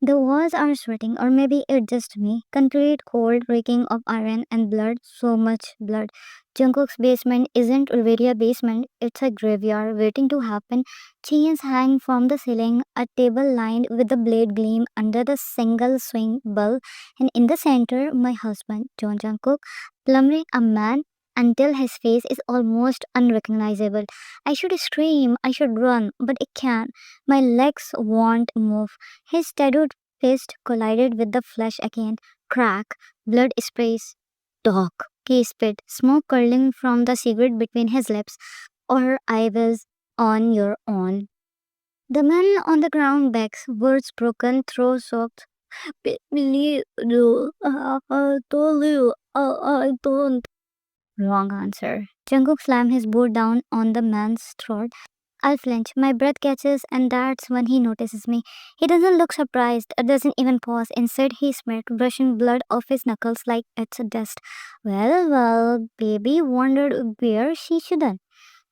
The walls are sweating, or maybe it's just me. Concrete, cold, reeking of iron and blood. So much blood. Jungkook's basement isn't really a basement, it's a graveyard waiting to happen. Chains hang from the ceiling, a table lined with a blade gleam under the single swing bulb, and in the center, my husband, John Jungkook, plundering a man until his face is almost unrecognizable. I should scream, I should run, but I can't. My legs won't move. His tattooed fist collided with the flesh again. Crack, blood sprays. Dog. He spit, smoke curling from the cigarette between his lips. Or I was on your own. The man on the ground begs, words broken, throat soaked. Believe you, I told you, I don't. Wrong answer. Jungkook slammed his boot down on the man's throat. I flinch. My breath catches, and that's when he notices me. He doesn't look surprised, doesn't even pause. Instead, he smirked, brushing blood off his knuckles like it's a dust. Well, baby wondered where she shouldn't.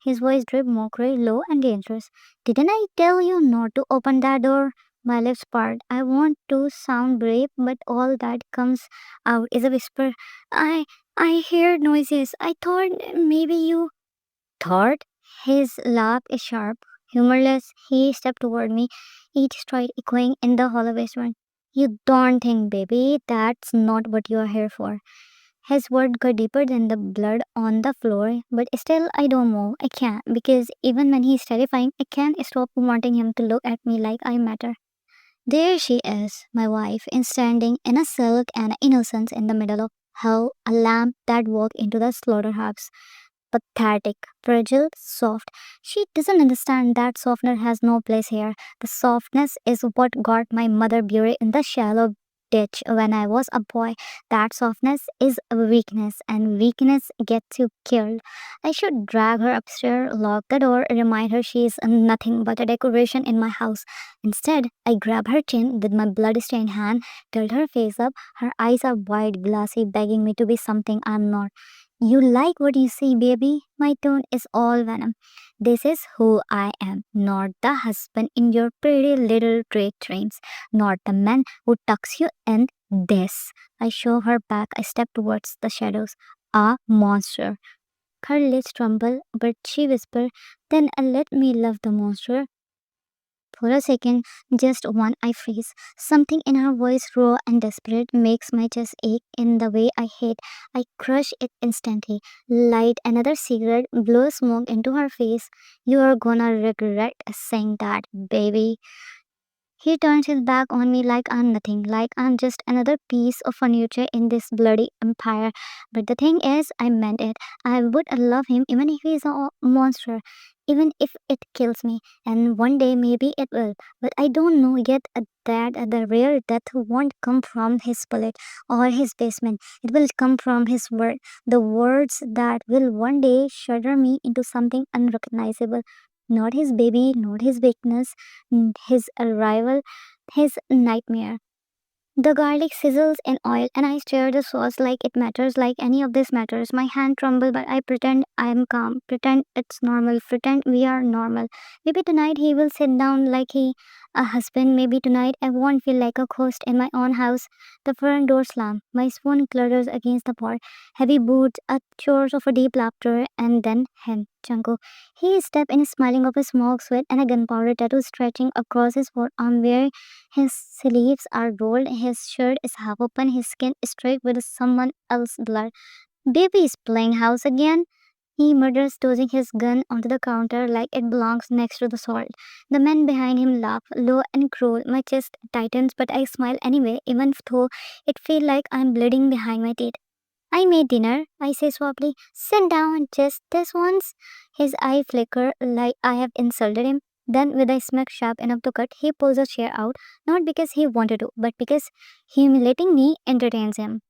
His voice dripped mockery, low and dangerous. Didn't I tell you not to open that door? My lips part. I want to sound brave, but all that comes out is a whisper. I I hear noises. I thought maybe you thought. His laugh is sharp, humorless. He stepped toward me, each stride echoing in the hollow basement. You don't think, baby, that's not what you're here for. His word got deeper than the blood on the floor, but still I don't move. I can't, because even when he's terrifying, I can't stop wanting him to look at me like I matter. There she is, my wife, in standing in a silk and innocence in the middle of hell, a lamb that walked into the slaughterhouse. Pathetic, fragile, soft. She doesn't understand that softness has no place here. The softness is what got my mother buried in the shallow ditch when I was a boy. That softness is a weakness, and weakness gets you killed. I should drag her upstairs, lock the door, remind her she is nothing but a decoration in my house. Instead, I grab her chin with my blood-stained hand, tilt her face up. Her eyes are wide, glassy, begging me to be something I'm not. You like what you see, baby? My tone is all venom. This is who I am, not the husband in your pretty little trade trains, not the man who tucks you in. This. I show her back. I step towards the shadows. A monster. Her lips tremble, but she whispers, then let me love the monster. For a second, just one, I freeze. Something in her voice, raw and desperate, makes my chest ache in the way I hate. I crush it instantly. Light another cigarette, blow smoke into her face. You are gonna regret saying that, baby. He turns his back on me like I'm nothing, like I'm just another piece of furniture in this bloody empire. But the thing is, I meant it. I would love him even if he's a monster, even if it kills me. And one day maybe it will. But I don't know yet that the real death won't come from his bullet or his basement. It will come from his word. The words that will one day shudder me into something unrecognizable. Not his baby, not his weakness, his arrival, his nightmare. The garlic sizzles in oil, and I stir the sauce like it matters, like any of this matters. My hand trembles, but I pretend I am calm, pretend it's normal, pretend we are normal. Maybe tonight he will sit down like he a husband. Maybe tonight I won't feel like a ghost in my own house. The front door slams. My spoon clutters against the pot. Heavy boots, a chorus of a deep laughter, and then him, Jungkook. He steps in, smiling of a smoke, sweat, and a gunpowder tattoo stretching across his forearm, where his sleeves are rolled, his shirt is half open, his skin is streaked with someone else's blood. Baby is playing house again. He murders, tossing his gun onto the counter like it belongs next to the salt. The men behind him laugh, low and cruel. My chest tightens, but I smile anyway, even though it feels like I'm bleeding behind my teeth. I made dinner, I say softly. Sit down just this once. His eye flicker like I have insulted him. Then, with a smirk sharp enough to cut, he pulls a chair out, not because he wanted to, but because humiliating me entertains him.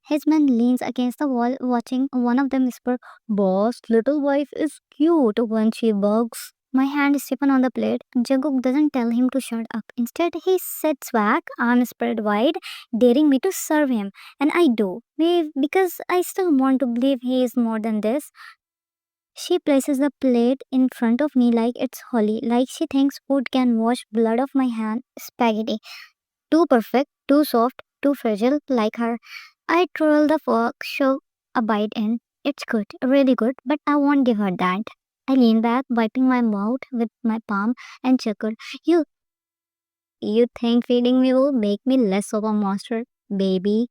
His man leans against the wall, watching. One of them whisper, Boss, little wife is cute when she bugs. My hand is stiffen on the plate. Jungkook doesn't tell him to shut up. Instead, he sits back, arms spread wide, daring me to serve him. And I do. Because I still want to believe he is more than this. She places the plate in front of me like it's holy, like she thinks food can wash blood off my hand. Spaghetti. Too perfect, too soft, too fragile, like her. I twirl the fork, shove a bite in. It's good, really good, but I won't give her that. I lean back, wiping my mouth with my palm, and chuckled. You, you think feeding me will make me less of a monster, baby?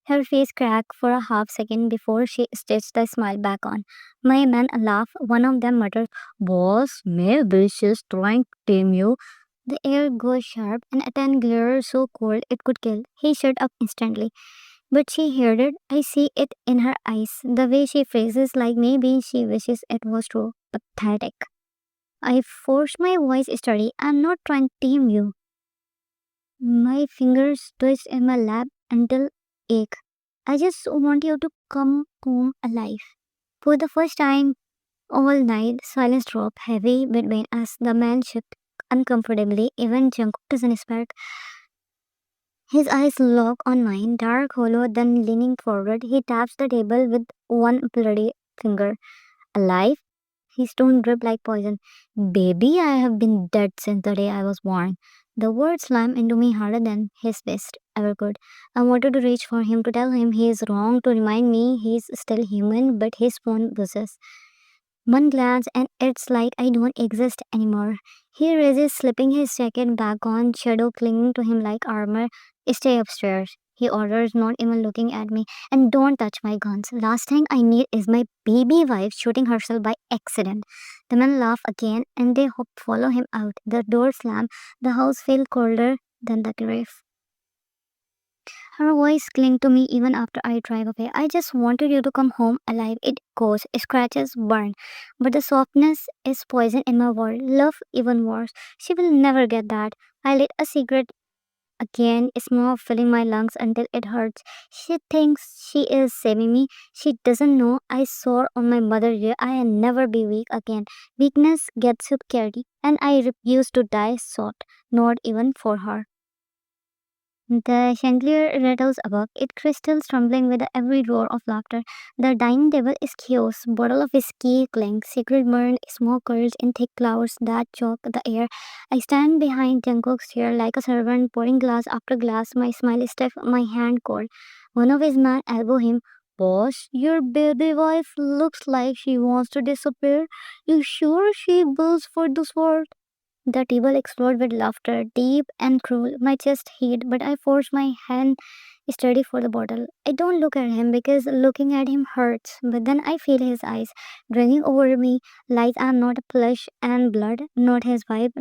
Her face cracked for a half second before she stitched the smile back on. My men laughed. One of them muttered, Boss, maybe she's trying to tame you. The air goes sharp, and a tan glare so cold it could kill. He shut up instantly. But she heard it. I see it in her eyes. The way she phrases like maybe she wishes it was true. Pathetic. I forced my voice steady. I'm not trying to tame you. My fingers twitched in my lap until ache. I just want you to come home alive. For the first time all night, silence dropped heavy between us. The man shook uncomfortably. Even Jungkook doesn't speak. His eyes lock on mine, dark, hollow, then leaning forward, he taps the table with one bloody finger. Alive? His tone dripped like poison. Baby, I have been dead since the day I was born. The words slammed into me harder than his fist ever could. I wanted to reach for him to tell him he is wrong, to remind me he's still human, but his phone buzzes. One glance and it's like I don't exist anymore. He raises, slipping his jacket back on, shadow clinging to him like armor. Stay upstairs, he orders, not even looking at me. And don't touch my guns. Last thing I need is my baby wife shooting herself by accident. The men laugh again and they follow him out. The door slam. The house feels colder than the grave. Her voice clung to me even after I drive away. I just wanted you to come home alive. It goes, scratches, burn. But the softness is poison in my world. Love even worse. She will never get that. I lit a cigarette again, smoke filling my lungs until it hurts. She thinks she is saving me. She doesn't know I swore on my mother dear I'll never be weak again. Weakness gets you carried, and I refuse to die sought, not even for her. The chandelier rattles above, it crystals trembling with every roar of laughter. The dining table is chaos, bottle of whiskey clink, cigarette burn, smoke curls in thick clouds that choke the air. I stand behind Jungkook's chair like a servant pouring glass after glass, my smile stiff, my hand cold. One of his men elbow him. Boss, your baby wife looks like she wants to disappear. You sure she bills for the sword? The table exploded with laughter, deep and cruel. My chest heaved, but I forced my hand steady for the bottle. I don't look at him because looking at him hurts, but then I feel his eyes draining over me like I'm not flesh and blood, not his wife.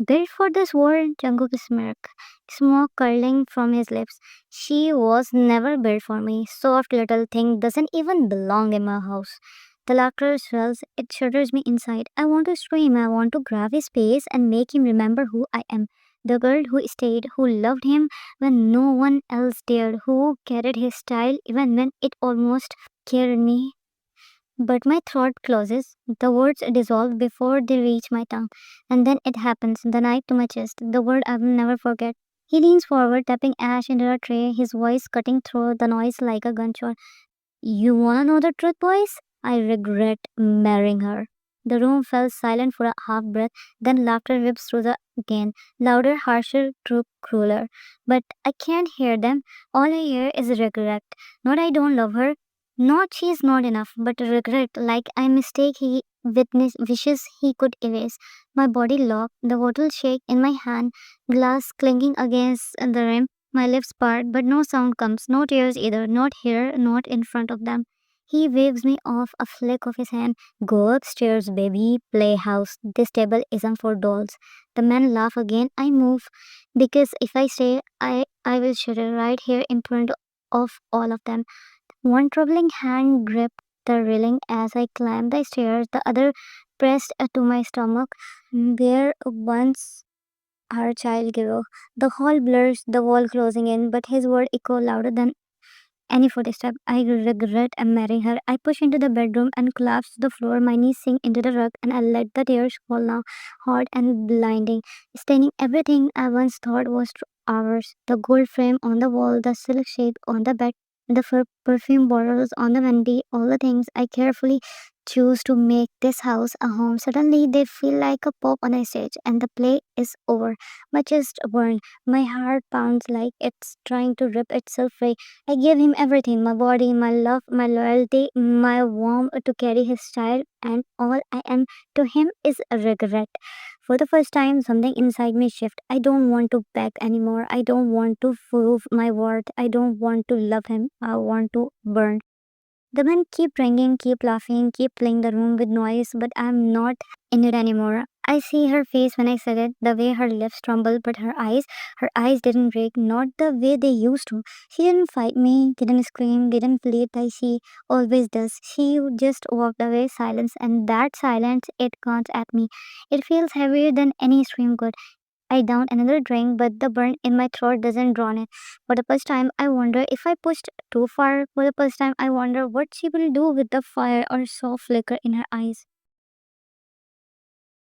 Built for this world, Jungkook smirk, smoke curling from his lips. She was never built for me. Soft little thing doesn't even belong in my house. The laughter swells, it shudders me inside. I want to scream, I want to grab his face and make him remember who I am. The girl who stayed, who loved him when no one else dared, who carried his style even when it almost carried me. But my throat closes, the words dissolve before they reach my tongue. And then it happens, the knife to my chest, the word I will never forget. He leans forward, tapping ash into a tray, his voice cutting through the noise like a gunshot. You wanna know the truth, boys? I regret marrying her. The room fell silent for a half breath, then laughter whips through the again, louder, harsher, crueler. But I can't hear them. All I hear is regret. Not I don't love her, not she is not enough, but regret like I mistake he witness wishes he could erase. My body locked, the bottle shake in my hand, glass clinking against the rim. My lips part, but no sound comes, no tears either, not here, not in front of them. He waves me off a flick of his hand. Go upstairs, baby, playhouse. This table isn't for dolls. The men laugh again. I move because if I stay, I will shudder right here in front of all of them. One troubling hand gripped the railing as I climbed the stairs, the other pressed to my stomach. Where once our child grew. The hall blurs, the wall closing in, but his word echoed louder than any footstep. I regret marrying her. I push into the bedroom and collapse to the floor. My knees sink into the rug, and I let the tears fall now, hot and blinding, staining everything I once thought was ours. The gold frame on the wall, the silk sheet on the bed, the perfume bottles on the vanity, all the things I carefully choose to make this house a home. Suddenly, they feel like a pop on a stage, and the play is over. My chest burned. My heart pounds like it's trying to rip itself free. I gave him everything, my body, my love, my loyalty, my warmth to carry his child, and all I am to him is a regret. For the first time, something inside me shifted. I don't want to beg anymore. I don't want to prove my worth. I don't want to love him. I want to burn. The men keep ringing, keep laughing, keep filling the room with noise, but I'm not in it anymore. I see her face when I said it, the way her lips trembled, but her eyes didn't break, not the way they used to. She didn't fight me, didn't scream, didn't plead like she always does. She just walked away, silence, and that silence, it comes at me. It feels heavier than any scream could. I down another drink, but the burn in my throat doesn't drown it. For the first time, I wonder if I pushed too far. For the first time, I wonder what she will do with the fire or soft flicker in her eyes.